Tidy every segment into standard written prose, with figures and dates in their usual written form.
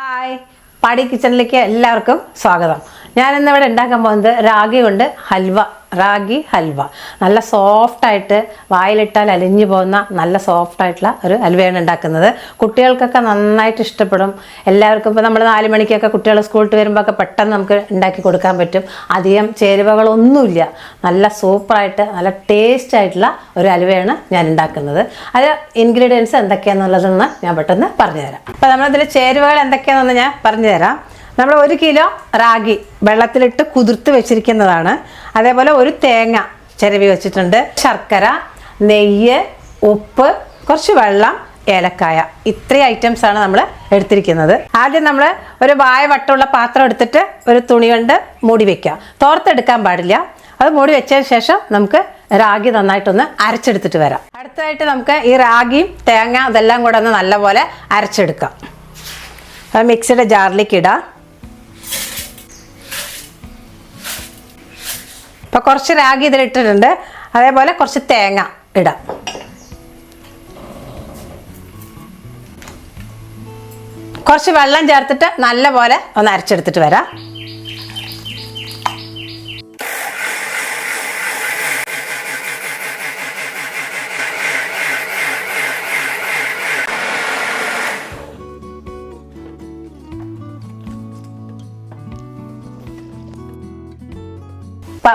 Hi, പാടി കിച്ചണിലേക്ക് എല്ലാവർക്കും സ്വാഗതം. ഞാനിന്നിവിടെ ഉണ്ടാക്കാൻ പോകുന്നത് റാഗി ഹൽവ. നല്ല സോഫ്റ്റായിട്ട് വായിലിട്ടാൽ അലിഞ്ഞു പോകുന്ന നല്ല സോഫ്റ്റായിട്ടുള്ള ഒരു ഹൽവയാണ് ഉണ്ടാക്കുന്നത്. കുട്ടികൾക്കൊക്കെ നന്നായിട്ട് ഇഷ്ടപ്പെടും. എല്ലാവർക്കും ഇപ്പോൾ നമ്മൾ 4 മണിക്കൊക്കെ കുട്ടികൾ സ്കൂളിൽ വരുമ്പോൾ ഒക്കെ പെട്ടെന്ന് നമുക്ക് ഉണ്ടാക്കി കൊടുക്കാൻ പറ്റും. അധികം ചേരുവകളൊന്നുമില്ല. നല്ല സൂപ്പറായിട്ട് നല്ല ടേസ്റ്റ് ആയിട്ടുള്ള ഒരു ഹൽവയാണ് ഞാൻ ഉണ്ടാക്കുന്നത്. അത് ഇൻഗ്രീഡിയൻസ് എന്തൊക്കെയാണെന്നുള്ളതെന്ന് ഞാൻ പെട്ടെന്ന് പറഞ്ഞുതരാം. അപ്പോൾ നമ്മളതിൽ ചേരുവകൾ എന്തൊക്കെയാണെന്ന് ഞാൻ പറഞ്ഞുതരാം. നമ്മൾ 1 കിലോ റാഗി വെള്ളത്തിലിട്ട് കുതിർത്ത് വെച്ചിരിക്കുന്നതാണ്. അതേപോലെ ഒരു തേങ്ങ ചിരവി വെച്ചിട്ടുണ്ട്, ശർക്കര, നെയ്യ്, ഉപ്പ്, കുറച്ച് വെള്ളം, ഏലക്കായ. ഇത്രയും ഐറ്റംസാണ് നമ്മൾ എടുത്തിരിക്കുന്നത്. ആദ്യം നമ്മൾ ഒരു വായ വട്ടമുള്ള പാത്രം എടുത്തിട്ട് ഒരു തുണി കൊണ്ട് മൂടി വെക്കുക. തോർത്തെടുക്കാൻ പാടില്ല. അത് മൂടി വെച്ചതിന് ശേഷം നമുക്ക് റാഗി നന്നായിട്ടൊന്ന് അരച്ചെടുത്തിട്ട് വരാം. അടുത്തതായിട്ട് നമുക്ക് ഈ റാഗിയും തേങ്ങ അതെല്ലാം കൂടെ ഒന്ന് നല്ലപോലെ അരച്ചെടുക്കാം. അത് മിക്സിയുടെ ജാറിലേക്ക് ഇടാം. ഇപ്പോൾ കുറച്ച് റാഗി ഇതിലിട്ടിട്ടുണ്ട്. അതേപോലെ കുറച്ച് തേങ്ങ ഇടാം. കുറച്ച് വെള്ളം ചേർത്തിട്ട് നല്ലപോലെ ഒന്ന് അരച്ചെടുത്തിട്ട് വരാം.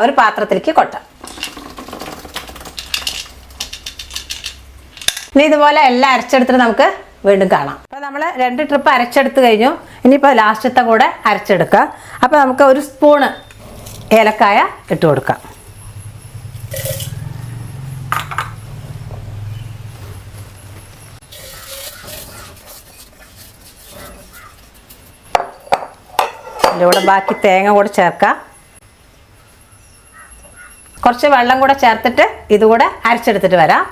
ഒരു പാത്രത്തിലേക്ക് കൊട്ടാം. ഇനി ഇതുപോലെ എല്ലാം അരച്ചെടുത്തിട്ട് നമുക്ക് വീണ്ടും കാണാം. അപ്പോൾ നമ്മൾ 2 ട്രിപ്പ് അരച്ചെടുത്ത് കഴിഞ്ഞു. ഇനിയിപ്പോൾ ലാസ്റ്റത്തെ കൂടെ അരച്ചെടുക്കാം. അപ്പോൾ നമുക്ക് 1 സ്പൂണ് ഏലക്കായ ഇട്ട് കൊടുക്കാം. അതിൻ്റെ കൂടെ ബാക്കി തേങ്ങ കൂടെ ചേർക്കാം. കുറച്ച് വെള്ളം കൂടെ ചേർത്തിട്ട് ഇതുകൂടെ അരച്ചെടുത്തിട്ട് വരാം.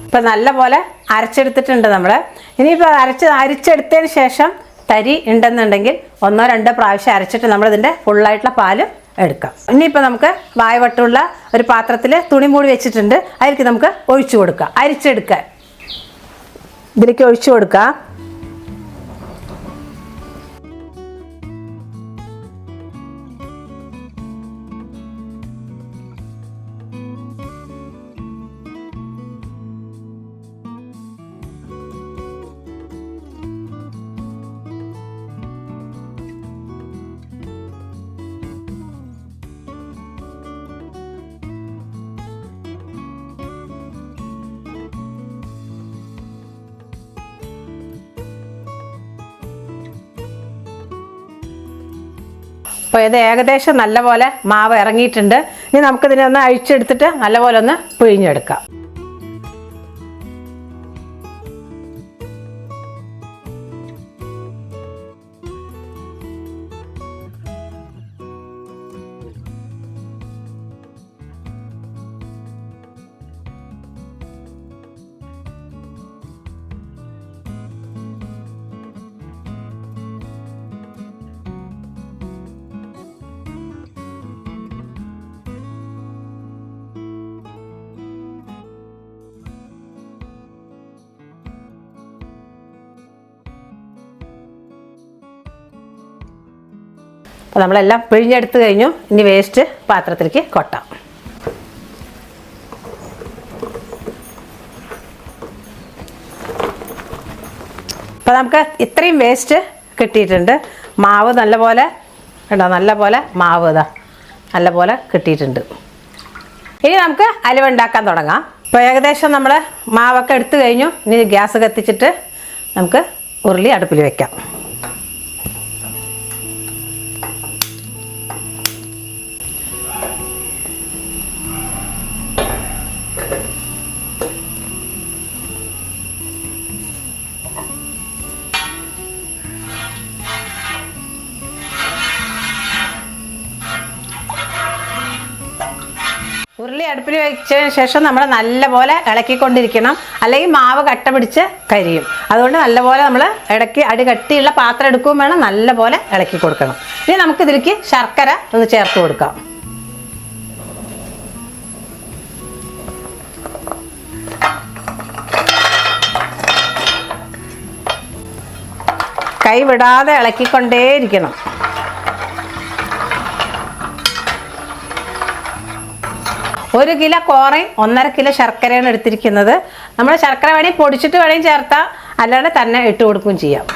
ഇപ്പം നല്ലപോലെ അരച്ചെടുത്തിട്ടുണ്ട് നമ്മൾ. ഇനിയിപ്പോൾ അരിച്ചെടുത്തതിന് ശേഷം തരി ഉണ്ടെന്നുണ്ടെങ്കിൽ 1-2 പ്രാവശ്യം അരച്ചിട്ട് നമ്മളിതിൻ്റെ ഫുള്ളായിട്ടുള്ള പാല് എടുക്കാം. ഇനിയിപ്പോൾ നമുക്ക് വായവട്ടമുള്ള ഒരു പാത്രത്തിൽ തുണി മൂടി വെച്ചിട്ടുണ്ട്. അതിലേക്ക് നമുക്ക് ഒഴിച്ചു കൊടുക്കാം. അരിച്ചെടുക്കാൻ ഇതിലേക്ക് ഒഴിച്ചു കൊടുക്കാം. അപ്പോൾ ഇത് ഏകദേശം നല്ലപോലെ മാവ് ഇറങ്ങിയിട്ടുണ്ട്. ഇനി നമുക്കിതിനെ ഒന്ന് അഴിച്ചെടുത്തിട്ട് നല്ലപോലെ ഒന്ന് പിഴിഞ്ഞെടുക്കാം. അപ്പോൾ നമ്മളെല്ലാം പിഴിഞ്ഞെടുത്ത് കഴിഞ്ഞു. ഇനി വേസ്റ്റ് പാത്രത്തിലേക്ക് കൊട്ടാം. അപ്പോൾ നമുക്ക് ഇത്രയും വേസ്റ്റ് കിട്ടിയിട്ടുണ്ട്. മാവ് നല്ലപോലെ കേട്ടോ, നല്ലപോലെ മാവ് ഇതാ നല്ലപോലെ കിട്ടിയിട്ടുണ്ട്. ഇനി നമുക്ക് ഹലുവ ഉണ്ടാക്കാൻ തുടങ്ങാം. ഇപ്പോൾ ഏകദേശം നമ്മൾ മാവൊക്കെ എടുത്തു കഴിഞ്ഞു. ഇനി ഗ്യാസ് കത്തിച്ചിട്ട് നമുക്ക് ഉരുളി അടുപ്പിൽ വെക്കാം. ഉരുളി അടുപ്പിൽ വെച്ചതിന് ശേഷം നമ്മൾ നല്ലപോലെ ഇളക്കിക്കൊണ്ടിരിക്കണം, അല്ലെങ്കിൽ മാവ് കട്ട പിടിച്ച് കരിയും. അതുകൊണ്ട് നല്ലപോലെ നമ്മൾ ഇടയ്ക്ക് അടി കട്ടിയുള്ള പാത്രം എടുക്കുകയും വേണം, നല്ലപോലെ ഇളക്കി കൊടുക്കണം. ഇനി നമുക്കിതിലേക്ക് ശർക്കര ഒന്ന് ചേർത്ത് കൊടുക്കാം. കൈ വിടാതെ ഇളക്കിക്കൊണ്ടേയിരിക്കണം. ഒരു കിലോ കോറയും 1.5 കിലോ ശർക്കരയാണ് എടുത്തിരിക്കുന്നത്. നമ്മൾ ശർക്കര വേണമെങ്കിൽ പൊടിച്ചിട്ട് വേണമെങ്കിൽ ചേർത്താൽ, അല്ലാണ്ട് തന്നെ ഇട്ട് കൊടുക്കുകയും ചെയ്യാം.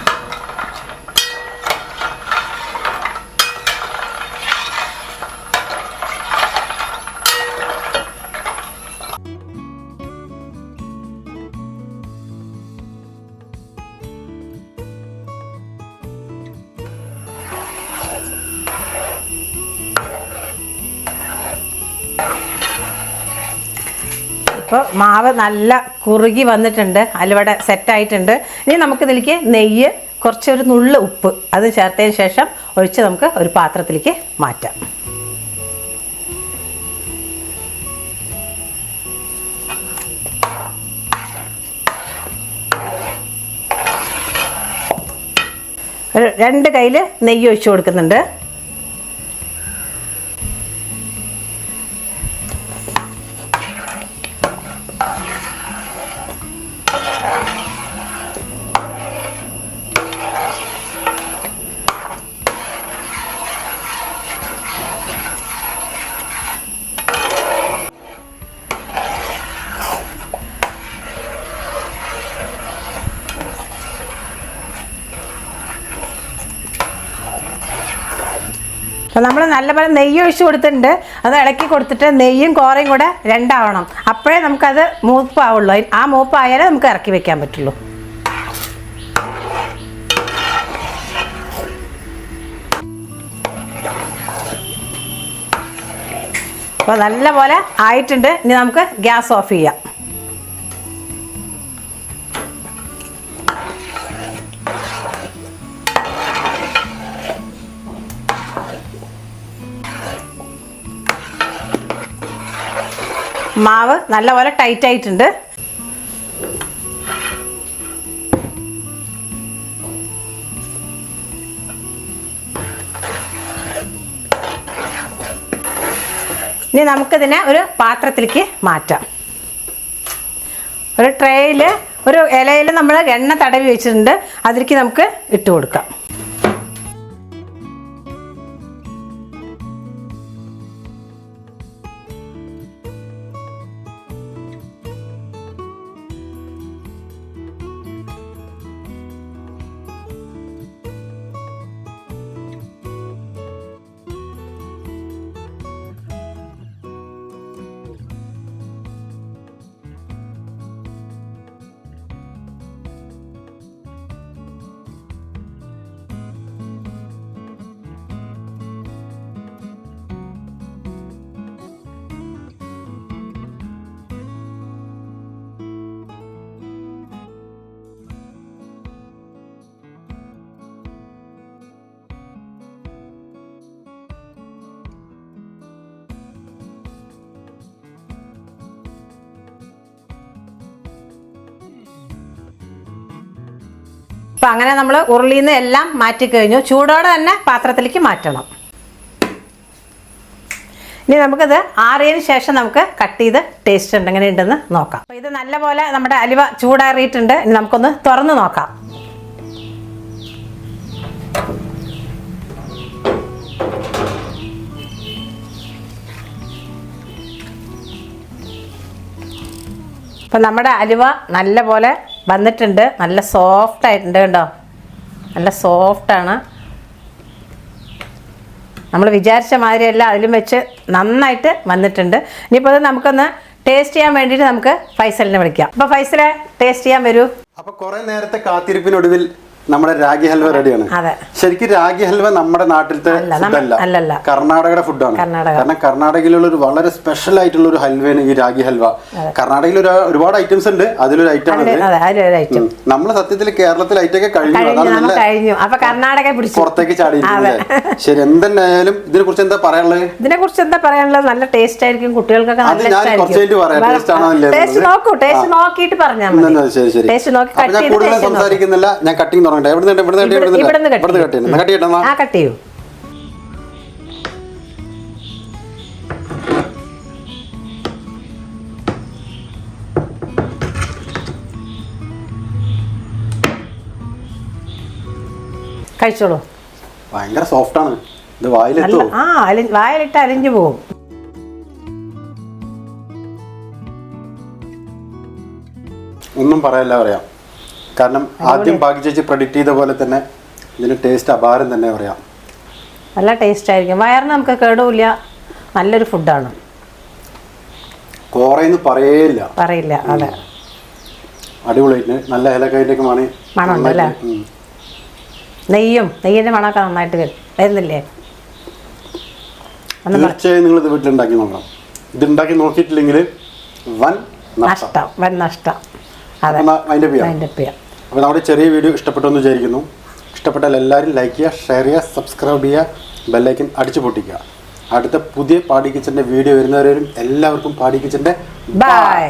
ഇപ്പോൾ മാവ് നല്ല കുറുകി വന്നിട്ടുണ്ട്, അലുവട സെറ്റായിട്ടുണ്ട്. ഇനി നമുക്കിതിലേക്ക് നെയ്യ്, കുറച്ചൊരു നുള്ള് ഉപ്പ് അത് ചേർത്തതിന് ശേഷം ഒഴിച്ച് നമുക്ക് ഒരു പാത്രത്തിലേക്ക് മാറ്റാം. ഒരു 2 കയ്യിൽ നെയ്യ് ഒഴിച്ച് കൊടുക്കുന്നുണ്ട്. അപ്പോൾ നമ്മൾ നല്ലപോലെ നെയ്യ് ഒഴിച്ച് കൊടുത്തിട്ടുണ്ട്. അത് ഇളക്കി കൊടുത്തിട്ട് നെയ്യും കോറയും കൂടെ 2 ആവണം. അപ്പോഴേ നമുക്കത് മൂപ്പാവുള്ളൂ. ആ മൂപ്പായാലേ നമുക്ക് ഇറക്കി വെക്കാൻ പറ്റുള്ളൂ. അപ്പോൾ നല്ലപോലെ ആയിട്ടുണ്ട്. ഇനി നമുക്ക് ഗ്യാസ് ഓഫ് ചെയ്യാം. മാവ് നല്ലപോലെ ടൈറ്റ് ആയിട്ടുണ്ട്. ഇനി നമുക്കിതിനെ ഒരു പാത്രത്തിലേക്ക് മാറ്റാം. ഒരു ട്രേയിൽ, ഒരു ഇലയിൽ നമ്മൾ എണ്ണ തടവി വെച്ചിട്ടുണ്ട്, അതിലേക്ക് നമുക്ക് ഇട്ട് കൊടുക്കാം. അപ്പോൾ അങ്ങനെ നമ്മൾ ഉരുളിയിൽ നിന്ന് എല്ലാം മാറ്റിക്കഴിഞ്ഞു. ചൂടോടെ തന്നെ പാത്രത്തിലേക്ക് മാറ്റണം. ഇനി നമുക്കിത് ആറിയതിന് ശേഷം നമുക്ക് കട്ട് ചെയ്ത് ടേസ്റ്റ് ഉണ്ട് എങ്ങനെ ഉണ്ടെന്ന് നോക്കാം. അപ്പോൾ ഇത് നല്ലപോലെ നമ്മുടെ അലുവ ചൂടാറിയിട്ടുണ്ട്. ഇനി നമുക്കൊന്ന് തുറന്ന് നോക്കാം. അപ്പം നമ്മുടെ അലുവ നല്ലപോലെ വന്നിട്ടുണ്ട്. നല്ല സോഫ്റ്റ് ആയിട്ടുണ്ട്, കണ്ടോ? നല്ല സോഫ്റ്റാണ്. നമ്മൾ വിചാരിച്ച മാതിരിയല്ല, അതിലും വെച്ച് നന്നായിട്ട് വന്നിട്ടുണ്ട്. ഇനിയിപ്പോൾ അത് നമുക്കൊന്ന് ടേസ്റ്റ് ചെയ്യാൻ വേണ്ടിയിട്ട് നമുക്ക് ഫൈസലിനെ വിളിക്കാം. അപ്പോൾ ഫൈസലെ ടേസ്റ്റ് ചെയ്യാൻ വരൂ. അപ്പോൾ കുറേ നേരത്തെ കാത്തിരിപ്പിനൊടുവിൽ നമ്മുടെ രാഗി ഹൽവ റെഡിയാണ്. ശരിക്കും രാഗി ഹൽവ നമ്മുടെ നാട്ടിലത്തെ ഫുഡല്ല, കർണാടകയുടെ ഫുഡാണ്. കാരണം കർണാടകയിലുള്ള ഒരു വളരെ സ്പെഷ്യൽ ആയിട്ടുള്ള ഒരു ഹൽവയാണ് ഈ രാഗി ഹൽവ. കർണാടകയിൽ ഒരുപാട് ഐറ്റംസ് ഉണ്ട്, അതിലൊരു ഐറ്റം ആണ്. നമ്മള് സത്യത്തിൽ കേരളത്തിൽ ഐറ്റൊക്കെ കഴിഞ്ഞു, പുറത്തേക്ക് ചാടിയിരിക്കുന്നത്. ശരി, എന്തെന്നായാലും ഇതിനെ കുറിച്ച് എന്താ പറയാനുള്ളത്? നല്ല ടേസ്റ്റ് ആയിരിക്കും, കുട്ടികൾക്കൊക്കെ കൂടുതൽ സംസാരിക്കുന്നില്ല, ഞാൻ കട്ടിങ് തുടങ്ങട്ടെ. കട്ട് ചെയ്യൂ. കഴിച്ചോളൂ. ഭയങ്കര സോഫ്റ്റ് ആണ് ഇത്, വായിലിട്ട് അലിഞ്ഞു പോകും. ഒന്നും പറയാം. കാരണം ആദ്യം ഭാഗ്യ ചേച്ചി പ്രഡിക്റ്റ് ചെയ്ത പോലെ തന്നെ ഇതിന് ടേസ്റ്റ് അപാരം തന്നെ പറയാം. നല്ല ടേസ്റ്റ് ആയിരിക്കും, വയറിന് നമുക്ക് കേടുമില്ല, നല്ലൊരു ഫുഡാണ്. കോറയെന്ന് പറയില്ല. അതെ, അടിപൊളിയായിട്ട് നല്ല ഏലക്കായിട്ടൊക്കെ മണമുണ്ടല്ലേ. നെയ്യിന്റെ മണമൊക്കെ നന്നായിട്ട് വരുന്നില്ലേ? തീർച്ചയായും നിങ്ങൾ ഇത് വീട്ടിലുണ്ടാക്കി നോക്കണം. ഇതുണ്ടാക്കി നോക്കിയിട്ടില്ലെങ്കിൽ വൻ നഷ്ടം. അപ്പോൾ നമ്മുടെ ചെറിയ വീഡിയോ ഇഷ്ടപ്പെട്ടു എന്ന് വിചാരിക്കുന്നു. ഇഷ്ടപ്പെട്ടാൽ എല്ലാവരും ലൈക്ക് ചെയ്യുക, ഷെയർ ചെയ്യുക, സബ്സ്ക്രൈബ് ചെയ്യുക, ബെല്ലൈക്കൻ അടിച്ചു പൊട്ടിക്കുക. അടുത്ത പുതിയ പാടി കിച്ചൻ്റെ വീഡിയോ വരുന്നവരും എല്ലാവർക്കും പാടി കിച്ചൻ്റെ ബൈ.